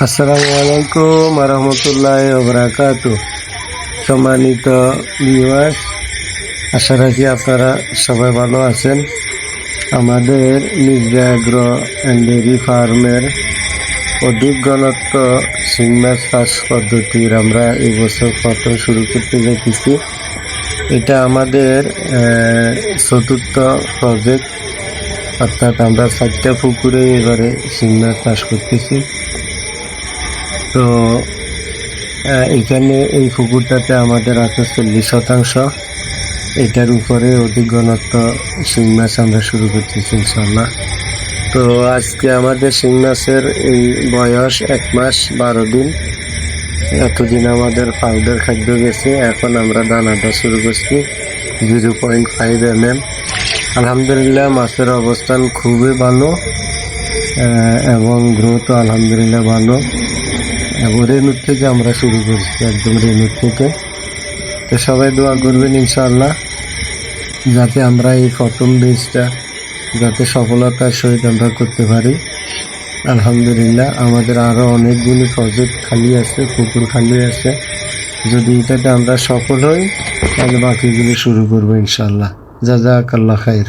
আসসালামু আলাইকুম রহমতুল্লাহি ওয়া বারাকাতুহু। সম্মানিত ভিউয়ার্স, আশা রাখি আপনারা সবাই ভালো আছেন। আমাদের মির্জা এগ্রো অ্যান্ড ডেইরি ফার্মের অধিক ঘনত্ব শিং মাছ চাষ পদ্ধতির আমরা এবছর প্রথম শুরু করতে যাচ্ছি। এটা আমাদের চতুর্থ প্রজেক্ট, অর্থাৎ আমরা 4টা পুকুরে এবারে শিং মাছ চাষ করতেছি। তো এখানে এই পুকুরটাতে আমাদের আছে 40%। এটার উপরে অধিক ঘনত্ব শিং মাছ আমরা শুরু করতেছি ইনশাল্লাহ। তো আজকে আমাদের শিং মাছের এই বয়স 1 মাস 12 দিন। এতদিন আমাদের পাউডার খাদ্য গেছে, এখন আমরা দানাটা শুরু করছি 0.5 mm। আলহামদুলিল্লাহ মাছের অবস্থান খুবই ভালো এবং গ্রোথ আলহামদুলিল্লাহ ভালো। এবং রেনুর থেকে আমরা শুরু করছি, একদম রেনুর থেকে। তো সবাই দোয়া করবেন ইনশাআল্লাহ, যাতে আমরা এই প্রথম বেচটা যাতে সফলতার সহিত আমরা করতে পারি। আলহামদুলিল্লাহ আমাদের আরো অনেকগুলি প্রজেক্ট খালি আছে, পুকুর খালি আছে। যদি এটাতে আমরা সফল হই তাহলে বাকিগুলি শুরু করবো ইনশাআল্লাহ। জাযাকাল্লাহ খাইর।